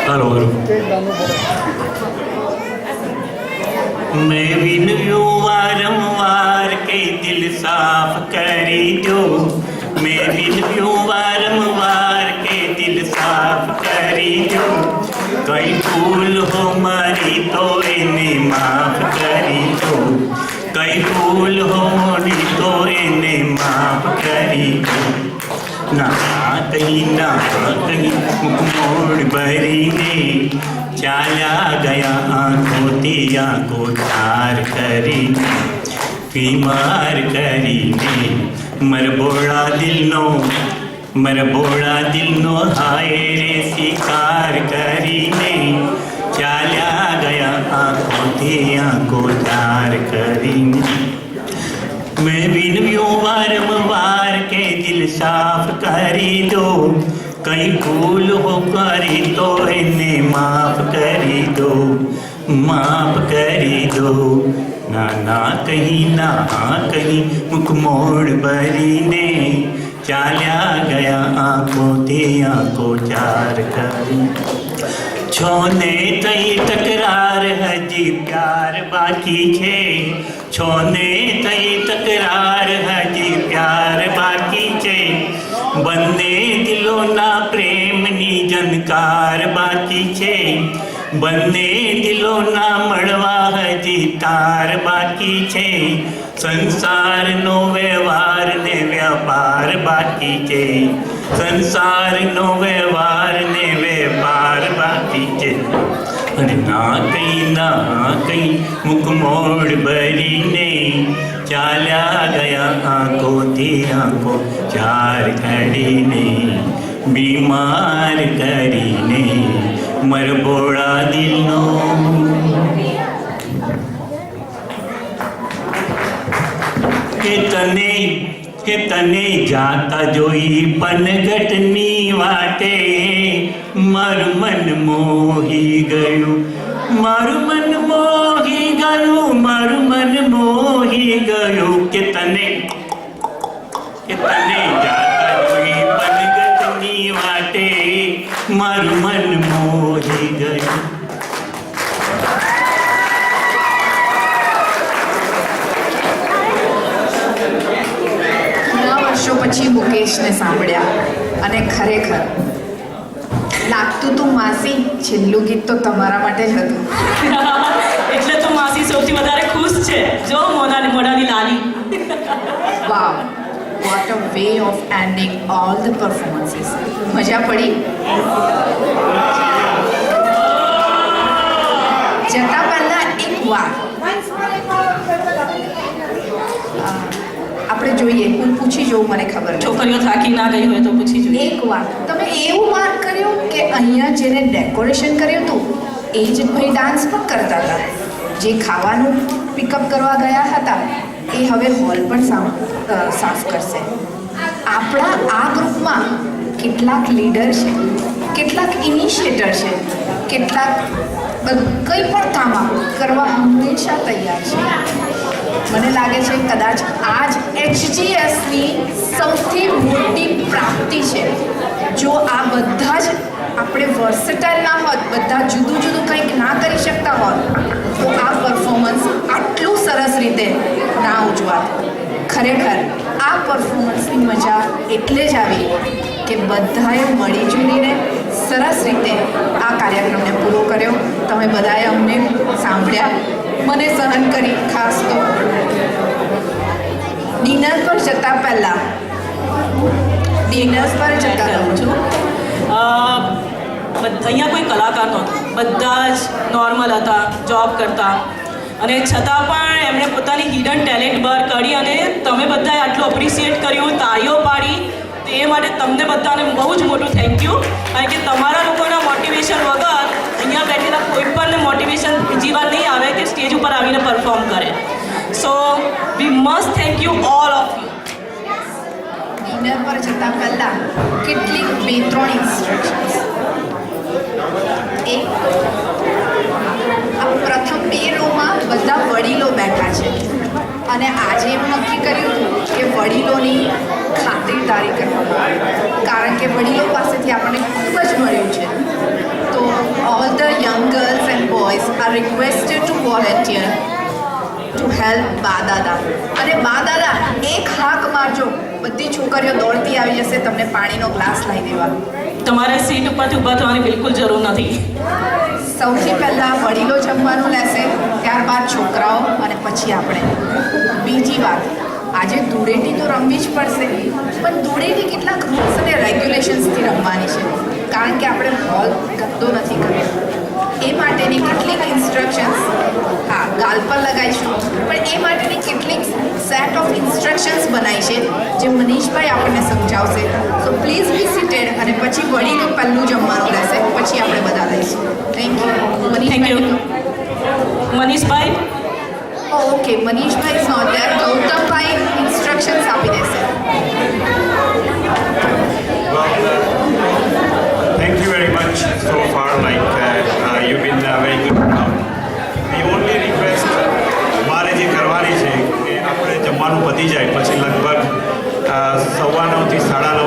Hello मैं विनूं वारंवार के दिल साफ करी दो। मैं विनूं वारंवार के दिल साफ करी दो। कई भूल हो मारी तो इन्हें माफ करी दो। कई भूल हो मोरी तो इन्हें माफ करी दो। ना कहीं मुख मोड़ भरी ने चाला गया आंखों दिया को तार करी बीमार करी ने मरबोड़ा दिल नो हाय रे शिकार करी ने चाला गया आंखों दिया को तार करी ने। मैं विनूं वारंवार के दिल साफ करी दो। कई भूल हो करी तो इन्हें माफ करी दो। माफ करी दो। ना कहीं मुख मोड़ भरी ने चाल्या गया आंखों ते आंखों चार करी। छोने तई तकरार हजी प्यार बाकी छे। छोने तई तकरार हजी प्यार बाकी छे। बंदे दिलो ना प्रेम नी जनकार बाकी छे। बंदे दिलो ना मळवा हजी तार बाकी छे। संसार नो व्यवहार ने व्यापार बाकी छे। संसार नो व्यवहार ने व्यापार बाकी छे। ना कहीं मुख मोड़ भरी ने चाल्या गया आंखों थी आंखों चार करी ने बीमार करी ने मरबोड़ा दिल नो। के तने जाता जोई पनगटनी वाटे मारू मन मोही गयो। मारू मन मोही गयो। मारू मन मोही गयो। के तने जाता जोई पनगटनी वाटे मारू मन मोही गयो। પછી મુકેશને સાંભળ્યા અને ખરેખર લાગતું તું માસી છેલ્લું ગીત તો તમારા માટે જ હતું. એટલે તો માસી સૌથી વધારે ખુશ છે. જો મોઢાની લાલી. વાવ, what a way of ending all the performances. મજા પડી? જતા પહેલા એક વાર આપણે જોઈએ, હું પૂછી જોઉં, મને ખબર નથી. છોકરીઓ થાકી ના ગઈ હોય તો પૂછી જોઈએ. એક વાર તમે એવું માર્ક કર્યું કે અહીંયા જેને ડેકોરેશન કર્યું હતું એ જ ભાઈ ડાન્સ પણ કરતા હતા. જે ખાવાનું પિકઅપ કરવા ગયા હતા એ હવે હોલ પણ સાફ કરશે. આપણા આ ગ્રુપમાં કેટલાક લીડર છે, કેટલાક ઇનિશિયેટર છે, કેટલાક કંઈ પણ કામ કરવા હંમેશા તૈયાર છે. મને લાગે છે કદાચ આ જ HGSની સૌથી મોટી પ્રાપ્તિ છે. જો આ બધા જ આપણે વર્સેટાઇલ ના હોત, બધા જુદું જુદું કંઈક ના કરી શકતા હોત તો આ પરફોર્મન્સ આટલું સરસ રીતે ના ઉજવાત. ખરેખર આ પરફોર્મન્સની મજા એટલે જ આવી કે બધાએ મળી જુલીને સરસ રીતે આ કાર્યક્રમને પૂરો કર્યો. તમે બધાએ અમને સાંભળ્યા, મને સહન કરી. ખાસ તો ડિનર પર જતા પહેલાં રહું છું. અહીંયા કોઈ કલાકાર નહોતો, બધા જ નોર્મલ હતા, જોબ કરતા, અને છતાં પણ એમણે પોતાની હિડન ટેલેન્ટ બહાર કાઢી અને તમે બધાએ આટલું અપ્રિશિએટ કર્યું, તાળીઓ પાડી. તો એ માટે તમને બધાને બહુ જ મોટું થેન્ક યુ. કારણ કે તમારા લોકોના મોટિવેશન વગર અહીંયા બેઠેલા કોઈ પણ મોટિવેશન બીજી વાર નહીં આવે કે સ્ટેજ ઉપર આવીને પરફોર્મ કરે. So we must thank you all of you. Dinner પર જતાં પહેલાં કેટલીક 2-3 ઇન્સ્ટ્રક્શન્સ. એક, આ પ્રથમ 2 રોમાં બધા વડીલો બેઠા છે અને આજે એમ નક્કી કર્યું હતું કે વડીલોની ખાતરદારી કરવામાં આવે, કારણ કે વડીલો પાસેથી આપણને ખૂબ જ મળ્યું છે. તો બધી છોકરીઓ દોડતી આવી જશે તમને પાણીનો ગ્લાસ લાવી દેવા. તમારે સીટ ઉપરથી ઊભા થવાની બિલકુલ જરૂર નથી. સૌથી પહેલાં વડીલો જમવાનું લેશે, ત્યારબાદ છોકરાઓ અને પછી આપણે. બીજી વાત, આજે ધૂળેટી તો રમવી જ પડશે, પણ ધૂળેટી કેટલાક રૂલ્સ અને રેગ્યુલેશન્સથી રમવાની છે, કારણ કે આપણે હોલ ગંદો નથી કર્યો. એ માટેની કેટલીક ઇન્સ્ટ્રક્શન્સ, હા ગાલ પર લગાવીશું, પણ એ માટેની કેટલીક સેટ ઓફ ઇન્સ્ટ્રક્શન્સ બનાવી છે જે મનીષભાઈ આપણને સમજાવશે. સો પ્લીઝ બી સીટેડ, અને પછી વડીલો પહેલું જમવાનું રહેશે, પછી આપણે બધા લઈશું. Thank you. Thank you. Manishbhai, okay, Manishbhai is not there. Gautambhai instructions આપી દેશે. Thank you very much so far. You've been very good. The only request મારે જે કરવાની છે કે આપણે જમવાનું પતી જાય પછી લગભગ 9:15 થી 9:30